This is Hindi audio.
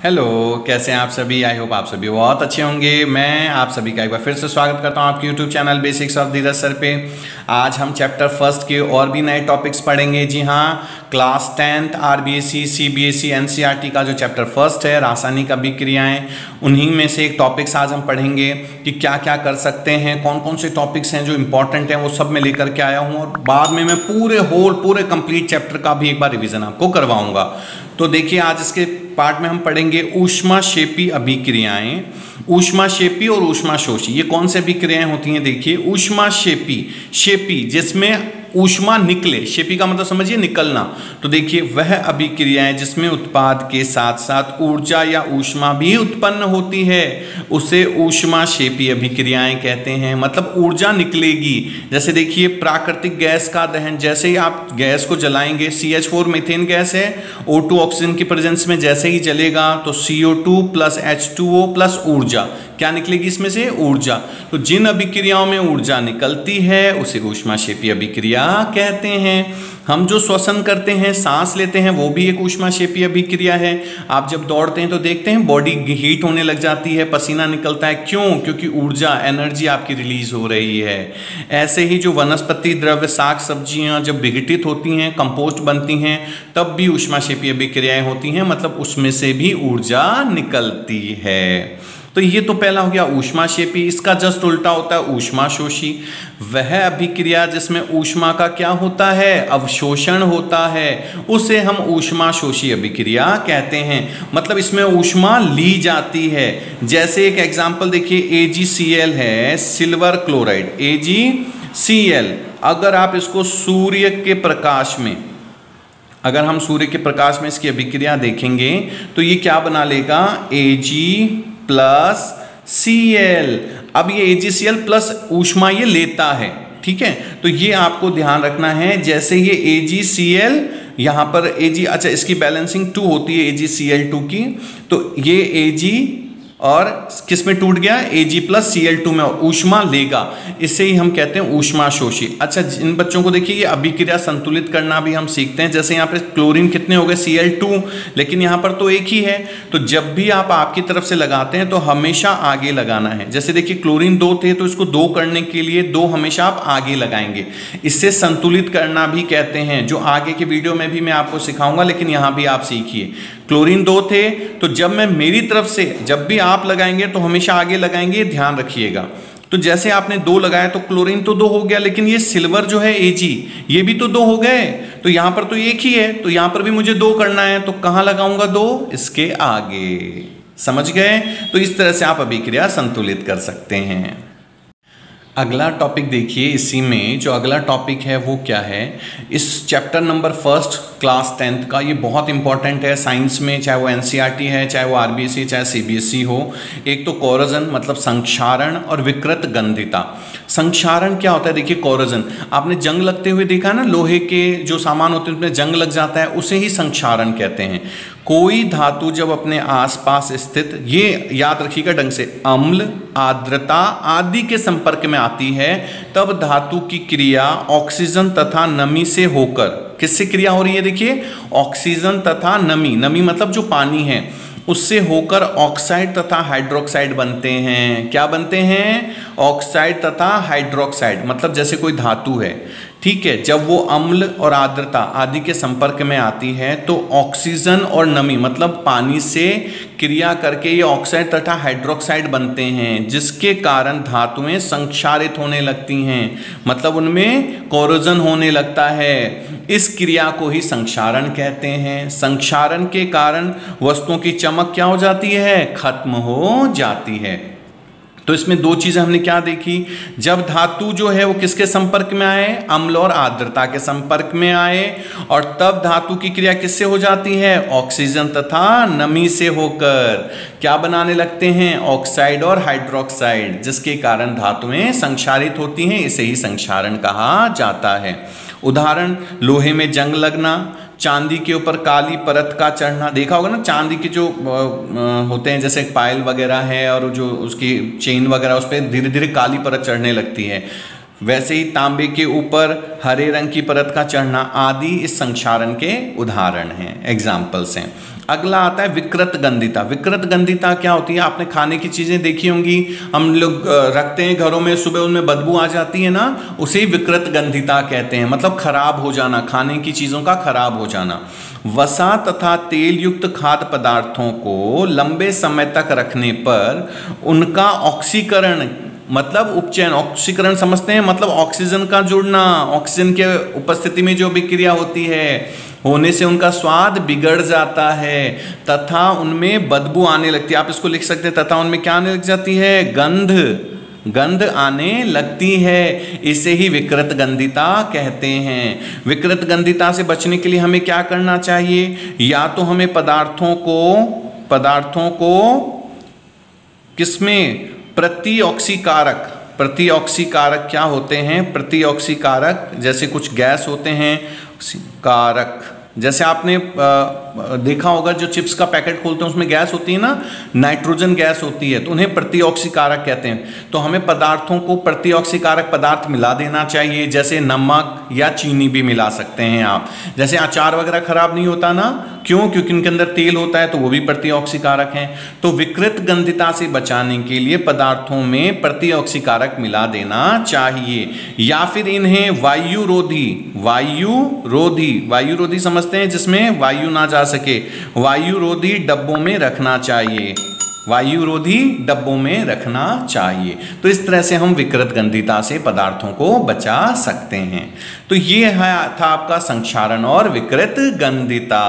हेलो, कैसे हैं आप सभी। आई होप आप सभी बहुत अच्छे होंगे। मैं आप सभी का एक बार फिर से स्वागत करता हूं आपके YouTube channel basics of Dheeraj sir पे। आज हम चैप्टर फर्स्ट के और भी नए टॉपिक्स पढ़ेंगे। जी हाँ, class 10th RBSE CBSE NCERT का जो चैप्टर फर्स्ट है रासायनिक अभिक्रियाएं, उन्हीं में से एक टॉपिक्स आज हम पढ़ेंगे कि क्या क्या कर सकते हैं, कौन कौन से टॉपिक्स हैं जो इंपॉर्टेंट हैं, वो सब मैं लेकर के आया हूँ। और बाद में मैं पूरे कंप्लीट चैप्टर का भी एक बार रिविजन आपको करवाऊंगा। तो देखिए, आज इसके पार्ट में हम पढ़ेंगे ऊष्माक्षेपी अभिक्रियाएं। ऊष्माक्षेपी और ऊष्माशोषी ये कौन से अभिक्रियाएं होती हैं। देखिए, ऊष्माक्षेपी जिसमें ऊष्मा निकले, क्षेपी का मतलब समझिए निकलना। तो देखिए, वह अभिक्रियाएं जिसमें उत्पाद के साथ साथ ऊर्जा या ऊष्मा भी उत्पन्न होती है उसे ऊष्माक्षेपी अभिक्रियाएं कहते हैं। मतलब ऊर्जा निकलेगी। जैसे देखिए, प्राकृतिक गैस का दहन, जैसे ही आप गैस को जलाएंगे, CH4 मीथेन गैस है, O2 ऑक्सीजन की प्रेजेंस में जैसे ही जलेगा तो CO2 प्लस H2O प्लस ऊर्जा, क्या निकलेगी इसमें से, ऊर्जा। तो जिन अभिक्रियाओं में ऊर्जा निकलती है उसे ऊष्माक्षेपी अभिक्रिया कहते हैं। हम जो श्वसन करते हैं, सांस लेते हैं, वो भी एक ऊष्माक्षेपी अभिक्रिया है। आप जब दौड़ते हैं तो देखते हैं बॉडी हीट होने लग जाती है, पसीना निकलता है। क्यों? क्योंकि ऊर्जा, एनर्जी आपकी रिलीज हो रही है। ऐसे ही जो वनस्पति द्रव्य, साग सब्जियां जब विघटित होती हैं, कंपोस्ट बनती हैं, तब भी ऊष्माक्षेपी अभिक्रियाएं होती हैं। मतलब उसमें से भी ऊर्जा निकलती है। तो ये तो पहला हो गया ऊष्माक्षेपी। इसका जस्ट उल्टा होता है ऊष्माशोषी। वह अभिक्रिया जिसमें ऊष्मा का क्या होता है, अवशोषण होता है, उसे हम ऊष्माशोषी अभिक्रिया कहते हैं। मतलब इसमें ऊष्मा ली जाती है। जैसे एक एग्जांपल देखिए, AgCl है, सिल्वर क्लोराइड, AgCl। अगर आप इसको सूर्य के प्रकाश में, अगर हम सूर्य के प्रकाश में इसकी अभिक्रिया देखेंगे तो ये क्या बना लेगा, Ag प्लस Cl। अब ये AgCl प्लस ऊष्मा ये लेता है, ठीक है। तो ये आपको ध्यान रखना है। जैसे ये AgCl, यहाँ पर Ag, अच्छा इसकी बैलेंसिंग 2 होती है AgCl2 की, तो ये Ag और किस में टूट गया, Ag प्लस Cl2 में ऊष्मा लेगा। इसे ही हम कहते हैं ऊष्माशोषी। अच्छा, इन बच्चों को देखिए, ये अभिक्रिया संतुलित करना भी हम सीखते हैं। जैसे यहाँ पे क्लोरीन कितने हो गए, Cl2, लेकिन यहाँ पर तो एक ही है। तो जब भी आप आपकी तरफ से लगाते हैं तो हमेशा आगे लगाना है। जैसे देखिए, क्लोरीन 2 थे तो इसको 2 करने के लिए 2 हमेशा आप आगे लगाएंगे। इससे संतुलित करना भी कहते हैं, जो आगे के वीडियो में भी मैं आपको सिखाऊंगा, लेकिन यहाँ भी आप सीखिए। क्लोरीन 2 थे तो जब मैं मेरी तरफ से, जब भी आप लगाएंगे तो हमेशा आगे लगाएंगे, ध्यान रखिएगा। तो जैसे आपने 2 लगाया तो क्लोरीन तो 2 हो गया, लेकिन ये सिल्वर जो है Ag, ये भी तो 2 हो गए। तो यहां पर तो एक ही है, तो यहां पर भी मुझे 2 करना है, तो कहां लगाऊंगा, 2 इसके आगे। समझ गए? तो इस तरह से आप अभिक्रिया संतुलित कर सकते हैं। अगला टॉपिक देखिए, इसी में जो अगला टॉपिक है वो क्या है, इस chapter number first class 10th का, ये बहुत इंपॉर्टेंट है साइंस में, चाहे वो एनसीईआरटी है, चाहे वो आरबीएसई, चाहे सीबीएसई हो। एक तो कोरोजन मतलब संक्षारण और विकृत गंधिता। संक्षारण क्या होता है, देखिए कोरोजन, आपने जंग लगते हुए देखा ना, लोहे के जो सामान होते हैं उसमें जंग लग जाता है, उसे ही संक्षारण कहते हैं। कोई धातु जब अपने आसपास स्थित, ये याद रखिएगा ढंग से, अम्ल, आर्द्रता आदि के संपर्क में आती है, तब धातु की क्रिया ऑक्सीजन तथा नमी से होकर, किससे क्रिया हो रही है, देखिए ऑक्सीजन तथा नमी, नमी मतलब जो पानी है, उससे होकर ऑक्साइड तथा हाइड्रोक्साइड बनते हैं। क्या बनते हैं, ऑक्साइड तथा हाइड्रोक्साइड। मतलब जैसे कोई धातु है, ठीक है, जब वो अम्ल और आर्द्रता आदि के संपर्क में आती है तो ऑक्सीजन और नमी मतलब पानी से क्रिया करके ये ऑक्साइड तथा हाइड्रोक्साइड बनते हैं, जिसके कारण धातुएं संक्षारित होने लगती हैं। मतलब उनमें कोरोजन होने लगता है। इस क्रिया को ही संक्षारण कहते हैं। संक्षारण के कारण वस्तुओं की चमक क्या हो जाती है, खत्म हो जाती है। तो इसमें 2 चीजें हमने क्या देखी, जब धातु जो है वो किसके संपर्क में आए, अम्ल और आर्द्रता के संपर्क में आए, और तब धातु की क्रिया किससे हो जाती है, ऑक्सीजन तथा नमी से होकर क्या बनाने लगते हैं, ऑक्साइड और हाइड्रोक्साइड, जिसके कारण धातुएं संक्षारित होती हैं। इसे ही संक्षारण कहा जाता है। उदाहरण, लोहे में जंग लगना, चांदी के ऊपर काली परत का चढ़ना। देखा होगा ना, चांदी के जो होते हैं जैसे पायल वगैरह है और जो उसकी चेन वगैरह, उस पर धीरे धीरे काली परत चढ़ने लगती है। वैसे ही तांबे के ऊपर हरे रंग की परत का चढ़ना आदि इस संक्षारण के उदाहरण हैं, एग्जाम्पल्स हैं। अगला आता है विकृत गंधिता। विकृत गंधिता क्या होती है? आपने खाने की चीजें देखी होंगी, हम लोग रखते हैं घरों में, सुबह उनमें बदबू आ जाती है ना, उसे विकृत गंधिता कहते हैं, मतलब खराब हो जाना, खाने की चीजों का खराब हो जाना। वसा तथा तेल युक्त खाद्य पदार्थों को लंबे समय तक रखने पर उनका ऑक्सीकरण, मतलब उपचयन, ऑक्सीकरण समझते हैं, मतलब ऑक्सीजन का जुड़ना, ऑक्सीजन के उपस्थिति में जो विक्रिया होती है, होने से उनका स्वाद बिगड़ जाता है तथा उनमें बदबू आने लगती है। आप इसको लिख सकते हैं, तथा उनमें क्या आने लग जाती है? गंध आने लगती है। इसे ही विकृत गंधिता कहते हैं। विकृत गंधिता से बचने के लिए हमें क्या करना चाहिए? या तो हमें पदार्थों को किसमें? प्रतिऑक्सीकारक क्या होते हैं? प्रतिऑक्सीकारक जैसे कुछ गैस होते हैं, कारक, जैसे आपने देखा होगा जो चिप्स का पैकेट खोलते हैं उसमें गैस होती है ना, नाइट्रोजन गैस होती है, तो उन्हें प्रतिऑक्सीकारक कहते हैं। तो हमें पदार्थों को प्रतिऑक्सीकारक पदार्थ मिला देना चाहिए, जैसे नमक या चीनी भी मिला सकते हैं आप। जैसे अचार वगैरह खराब नहीं होता ना, क्यों? क्योंकि इनके अंदर तेल होता है, तो वो भी प्रतिऑक्सीकारक हैं। तो विकृत गंधिता से बचाने के लिए पदार्थों में प्रतिऑक्सीकारक मिला देना चाहिए, या फिर इन्हें वायुरोधी समझते हैं, जिसमें वायु ना जा सके, वायुरोधी डब्बों में रखना चाहिए, वायुरोधी डब्बों में रखना चाहिए। तो इस तरह से हम विकृत गंधिता से पदार्थों को बचा सकते हैं। तो ये है था आपका संक्षारण और विकृत गंधिता।